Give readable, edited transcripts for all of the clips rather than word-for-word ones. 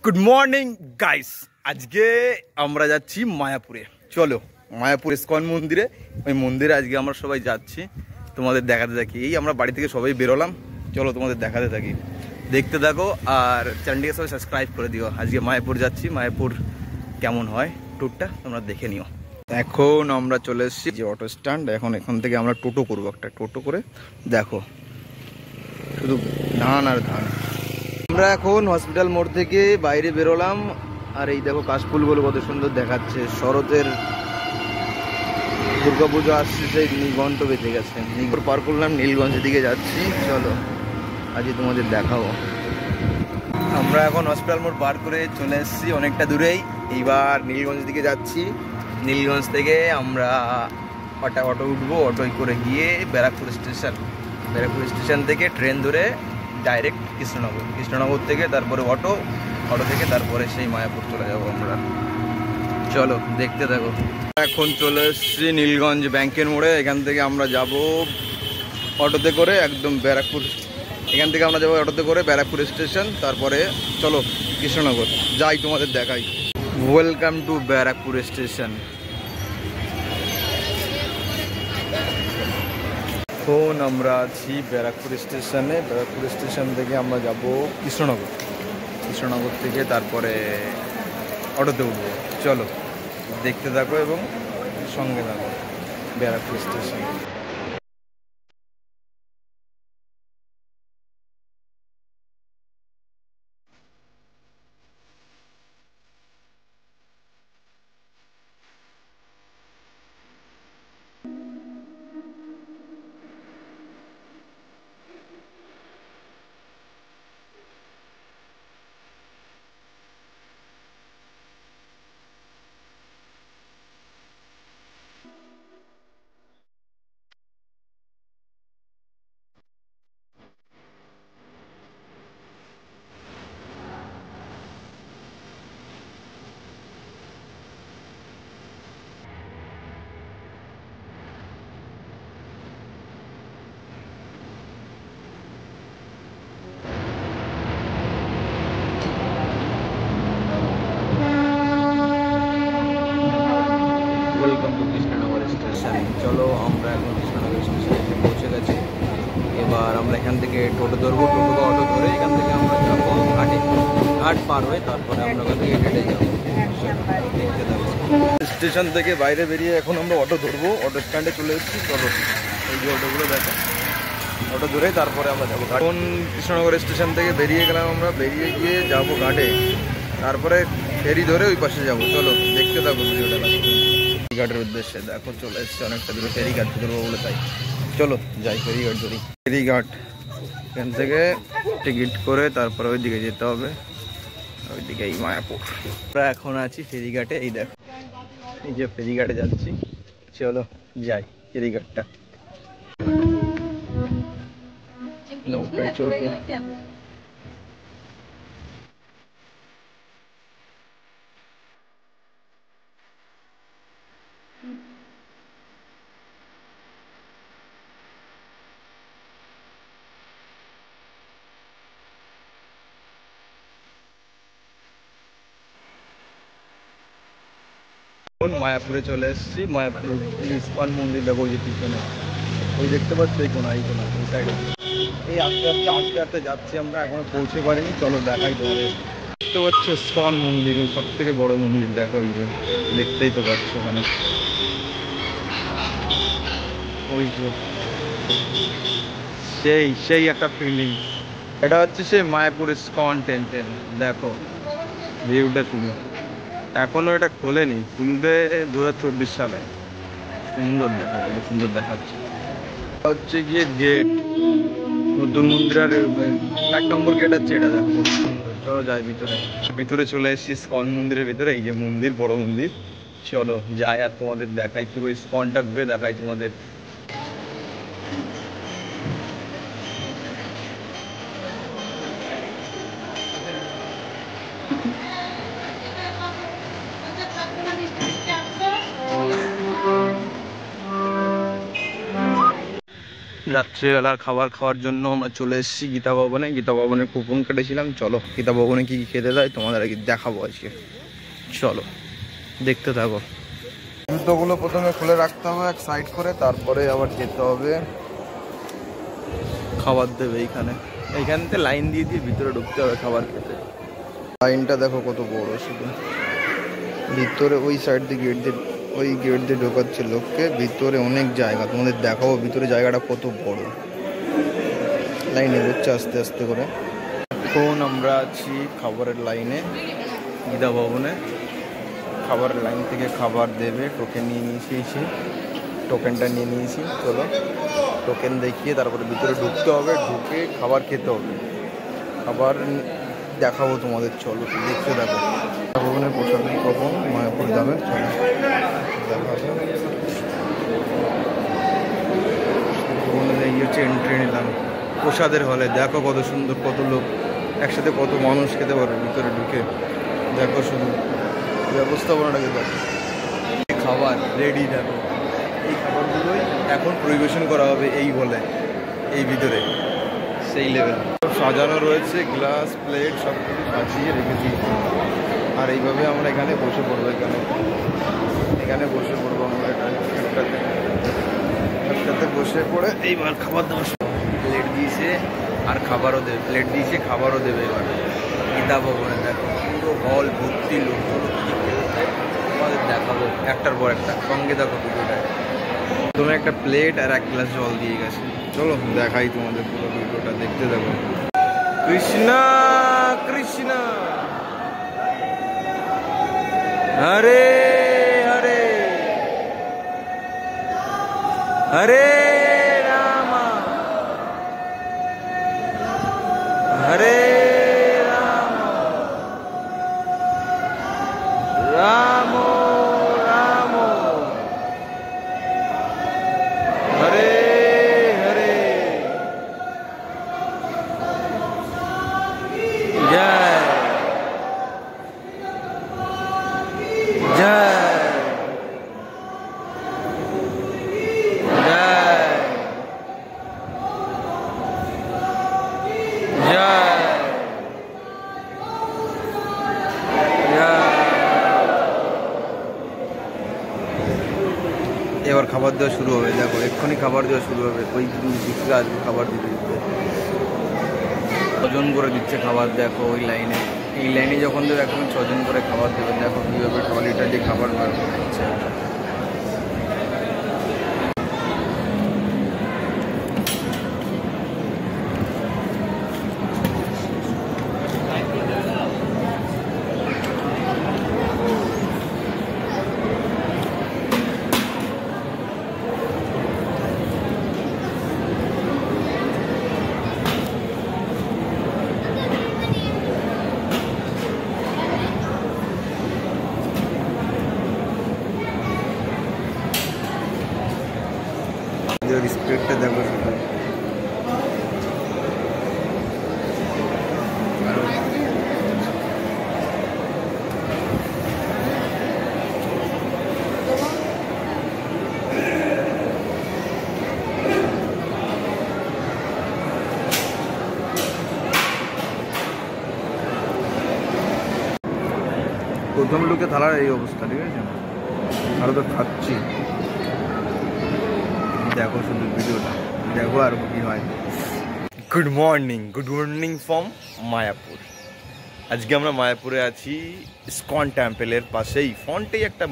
Good morning guys, আজকে আমরা যাচ্ছি মায়াপুরে। চলো মায়াপুর ইসকন মন্দিরে, ওই মন্দিরে আজকে আমরা সবাই যাচ্ছি, তোমাদের দেখাতে থাকি। এই আমরা বাড়ি থেকে সবাই বেরোলাম, চলো তোমাদের দেখাতে থাকি, দেখতে থাকো। আর চ্যানেলটিকে সবাই সাবস্ক্রাইব করে দিও। আজকে মায়াপুর যাচ্ছি, মায়াপুর কেমন হয় ট্যুরটা তোমরা দেখে নিও। এখন আমরা চলে এসেছি যে অটো স্ট্যান্ড। এখন এখান থেকে আমরা টোটো করবো, একটা টোটো করে দেখো শুধু ধান আর ধান। আমরা এখন হসপিটাল মোড় থেকে বাইরে বেরোলাম, আর এই দেখো কাশফুলগুলো কত সুন্দর দেখাচ্ছে। শরতের দুর্গাপুজো আসছে, সেই নীলগঞ্জ বেঁচে গেছে। নীলগঞ্জ পার করলাম, নীলগঞ্জের দিকে যাচ্ছি। চলো আজকে তোমাদের দেখাবো। আমরা এখন হসপিটাল মোড় পার করে চলে এসেছি অনেকটা দূরেই। এইবার নীলগঞ্জ দিকে যাচ্ছি। নীলগঞ্জ থেকে আমরা অটো উঠবো, অটোয় করে গিয়ে ব্যারাকপুর স্টেশন। ব্যারাকপুর স্টেশন থেকে ট্রেন ধরে ডাইরেক্ট কৃষ্ণনগর। কৃষ্ণনগর থেকে তারপরে অটো থেকে তারপরে সেই মায়াপুর চলে যাবো আমরা। চলো দেখতে থাকো। এখন চলে এসেছি নীলগঞ্জ ব্যাংকের মোড়ে। এখান থেকে আমরা যাব অটোতে করে একদম ব্যারাকপুর। এখান থেকে আমরা যাবো অটোতে করে ব্যারাকপুর স্টেশন, তারপরে চলো কৃষ্ণনগর যাই, তোমাদের দেখাই। Welcome to Barrackpore station. এখন আমরা আছি ব্যারাকপুর স্টেশনে। ব্যারাকপুর স্টেশন থেকে আমরা যাব কৃষ্ণনগর। কৃষ্ণনগর থেকে তারপরে অটোতে উঠবো। চলো দেখতে থাকো এবং সঙ্গে থাকো। Barrackpore station. Welcome to Krishnanagar station. চলো আমরা এখন কৃষ্ণনগর স্টেশনে এসে পৌঁছে গেছি। এবার আমরা এখান থেকে টোটো ধরবো, টোটো বা অটো ধরে এখান থেকে আমরা যাবো ঘাটে। ঘাট পার হয়ে তারপরে আমরা ওখান থেকে হেঁটে যাবো। দেখতে থাকবো। স্টেশন থেকে বাইরে বেরিয়ে এখন আমরা অটো ধরবো, অটো স্ট্যান্ডে চলে এসেছি। চলো এই যে অটোগুলো দেখো, অটো ধরে তারপরে আমরা যাবো। এখন কৃষ্ণনগর স্টেশন থেকে বেরিয়ে গেলাম আমরা, বেরিয়ে গিয়ে যাবো ঘাটে, তারপরে ফেরি ধরে ওই পাশে যাবো। চলো দেখতে থাকো ভিডিওটা। ফেরিঘাটের উদ্দেশ্যে দেখো চলে এসছে অনেকটা দূরে, ফেরিঘাট ধরবো বলে তাই। চলো যাই ফেরিঘাট ধরি। ফেরিঘাট এখান থেকে টিকিট করে তারপরে ওই দিকে যেতে হবে, ওইদিকে এই মায়াপুর। আমরা এখন আছি ফেরিঘাটে, এই দেখো এই যে ফেরিঘাটে যাচ্ছি। চলো যাই ফেরিঘাটটা। নৌকায় চলবে। মায়াপুরে চলে এসেছি। মায়াপুর ইসকন মন্দির দেখো, ওই যে পিছনে ওই দেখতে পাচ্ছ এই কোনা, এই কোনা ওই সাইডে। এই আস্তে আস্তে আস্তে আস্তে যাচ্ছি আমরা, এখনো পৌঁছে পারিনি। চলো দেখাই তোমাদের। দেখতে পাচ্ছ ইসকন মন্দির, সব থেকে বড় মন্দির দেখো, ওই যে দেখতেই তো পাচ্ছ ওখানে, ওই যে সেই সেই একটা ফিলিং। এটা হচ্ছে সে মায়াপুর ইসকন টেম্পল। দেখো ভিউটা শুনে, এখনো এটা খোলেনি, খুলবে 2024 সালে। সুন্দর দেখা, সুন্দর দেখাচ্ছে। হচ্ছে গিয়ে গেট, নতুন মন্দিরের 1 নম্বর গেট আছে, এটা দেখো চলো যাই ভিতরে। ভিতরে চলে এসেছি ইসকন মন্দিরের ভিতরে। এই যে মন্দির, বড় মন্দির। চলো যাই আর তোমাদের দেখাই, পুরো ইসকনটা ঘুরে দেখাই তোমাদের। রাত্রিবেলার খাবার খাওয়ার জন্য আমরা চলে এসেছি গীতা ভবনে। গীতা ভবনে কুপন কেটেছিলাম। চলো গীতা ভবনে কি কি খেতে দেয় তোমাদের আগে দেখাবো আজকে। চলো দেখতে থাকো। জুতোগুলো প্রথমে খুলে রাখতে হবে এক সাইড করে, তারপরে আবার যেতে হবে। খাবার দেবে এইখান থেকে লাইন দিয়ে দিয়ে ভিতরে ঢুকতে হবে খাবার খেতে। লাইনটা দেখো কত বড়, শুধু ভিতরে ওই সাইড দিয়ে গেট দিয়ে ঢোকাচ্ছে লোককে। ভিতরে অনেক জায়গা, তোমাদের দেখাবো ভিতরে জায়গাটা কত বড়। লাইনে হচ্ছে আস্তে আস্তে করে। এখন আমরা আছি খাবারের লাইনে গীতা ভবনে। খাবারের লাইন থেকে খাবার দেবে, টোকেন নিয়ে নিয়েছি, টোকেনটা নিয়ে নিয়েছি। চলো টোকেন দেখিয়ে তারপরে ভিতরে ঢুকতে হবে, ঢুকে খাবার খেতে হবে। খাবার দেখাবো তোমাদের, চলো দেখতে দেখো। ভবনের প্রসাদ কখন মায়াপুর যাবে চলো দেখাবো। ভবনে এই হচ্ছে এন্ট্রি নিলাম প্রসাদের হলে। দেখো কত সুন্দর, কত লোক একসাথে, কত মানুষ খেতে পারবে ভিতরে ঢুকে। দেখো শুধু ব্যবস্থাপনাটাকে দেখো। খাবার রেডি দেখো। এই খাবারগুলোই এখন পরিবেশন করা হবে এই বলে, এই ভিতরে সেই লেভেল সাজানো রয়েছে। গ্লাস প্লেট সব কিছু সাজিয়ে রেখেছি। আর এইভাবে আমরা এখানে বসে পড়বো। এখানে বসে পড়বো আমরা। একটাতে বসে পড়ে এইবার খাবার দাবার প্লেট দিয়েছে আর খাবারও দেবে। প্লেট দিয়েছে, খাবারও দেবে। এবার গীতা ভবনে দেখো পুরো হল ভর্তি লোক। তোমাদের দেখাবো একটার পর একটা, সঙ্গে দেখো ভিডিওটায়। তোমার একটা প্লেট আর এক গ্লাস জল দিয়ে গেছে। চলো দেখাই তোমাদের পুরো ভিডিওটা, দেখতে দেখো। কৃষ্ণা কৃষ্ণা হরে হরে হরে রাম হরে রাম রাম রাম হরে হরে। জয় জয় এবার খাবার দেওয়া শুরু হবে। দেখো এক্ষুনি খাবার দেওয়া শুরু হবে। ওই দিকে আসবে খাবার দিতে দিতে। ছজন করে দিচ্ছে খাবার। দেখো ওই লাইনে, এই লাইনে যখন দেবে এখন 6 জন করে খাবার দেবে। দেখো কীভাবে ট্রলিটা দিয়ে খাবার বার করছে। রিসপেক্টটা দেখো শুধু। প্রথম লোকে থালার এই অবস্থা, ঠিক আছে? আরো তো খাচ্ছি। দেখো শুধু ভিডিওটা দেখো আর কি হয়। Good morning from Mayapur. আজকে আমরা মায়াপুরে আছি ইসকন টেম্পলের পাশেই ফ্রন্টেই একটা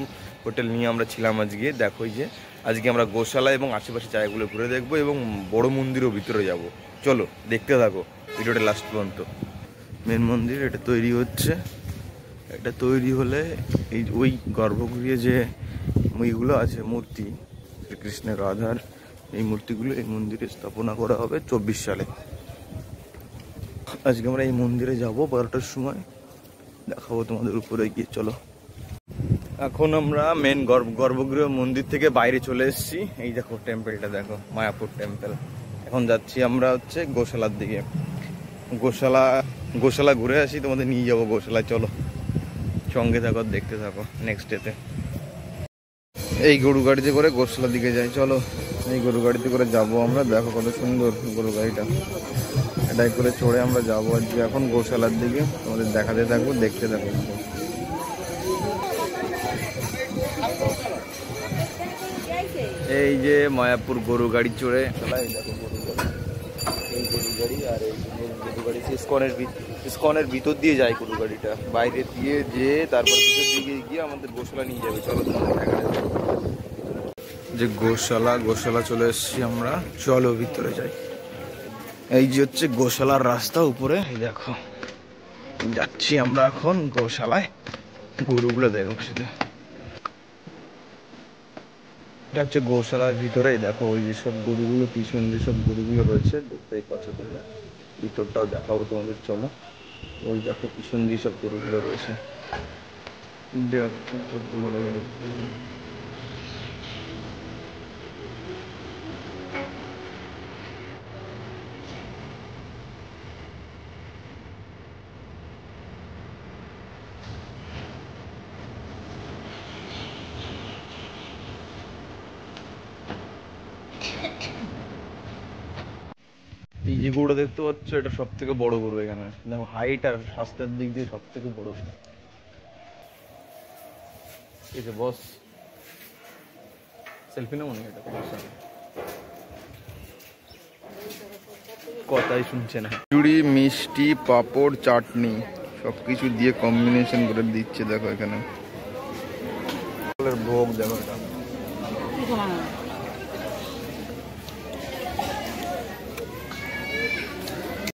হোটেল নিয়ে আমরা ছিলাম আজকে। দেখো যে আজকে আমরা গোশালা এবং আশেপাশে জায়গাগুলো ঘুরে দেখবো এবং বড় মন্দিরও ভিতরে যাব। চলো দেখতে থাকো ভিডিওটা লাস্ট পর্যন্ত। মেন মন্দির এটা তৈরি হচ্ছে। এটা তৈরি হলে এই ওই গর্ভগৃহে যে ওইগুলো আছে মূর্তি, শ্রীকৃষ্ণের রাধার, এই মূর্তিগুলো এই মন্দিরে স্থাপনা করা হবে 24 সালে। আজকে আমরা এই মন্দিরে যাব 12টার সময়। দেখাবো তোমাদের উপরে গিয়ে। চলো এখন আমরা মেন গর্ভগৃহ মন্দির থেকে বাইরে চলে এসেছি। এই দেখো টেম্পলটা দেখো, মায়াপুর টেম্পল। এখন যাচ্ছি আমরা হচ্ছে গোশালার দিকে। গোশালা ঘুরে আসি, তোমাদের নিয়ে যাবো গোশালায়। চলো সঙ্গে থাকো, দেখতে থাকো নেক্সট ডেতে। এই গরু গাড়িতে করে গোশালার দিকে যাই। চলো এই গরু গাড়িতে করে যাবো আমরা। দেখো কত সুন্দর গরু গাড়িটা, এটাই করে চড়ে আমরা যাবো আজকে এখন গোশালার দিকে। তোমাদের দেখাতে থাকবো, দেখতে থাকবো। এই যে মায়াপুর গরু গাড়ি চড়ে দেখো গরু গাড়ি, এই গরু গাড়ি আর এই গরু গাড়ি ইস্কনের ভিতর দিয়ে যায় গরু গাড়িটা, বাইরে দিয়ে যেয়ে তারপর ভিতর দিকে গিয়ে আমাদের গোশালা নিয়ে যাবে। চলো তোমাদের দেখা যাবে যে গোশালা চলে এসেছি আমরা, চলো ভিতরে যাই। এই যে হচ্ছে গোশালার রাস্তা উপরে, এই দেখো যাচ্ছি আমরা এখন গোশালায়। গরুগুলো দেখো শুধু, এটা হচ্ছে গোশালার ভিতরে। দেখো ওই যেসব গরুগুলো, পিছন যেসব গরুগুলো রয়েছে দেখতেই পাচ্ছ তোমরা, ভিতরটাও দেখাবো তোমাদের। চলো ওই দেখো পিছন দিয়ে সব গরুগুলো রয়েছে। এই যে গরুটা দেখতে পাচ্ছ, এটা সব থেকে বড় গরু এখানে। দেখো হাইট আর স্বাস্থ্যের দিক দিয়ে সব থেকে বড়। এই যে বস সেলফি নেবো না, এটা কথাই শুনছে না। খিচুড়ি, মিষ্টি, পাঁপড়, চাটনি সবকিছু দিয়ে কম্বিনেশন করে দিচ্ছে। দেখো এখানে ভোগ, দেখো এটা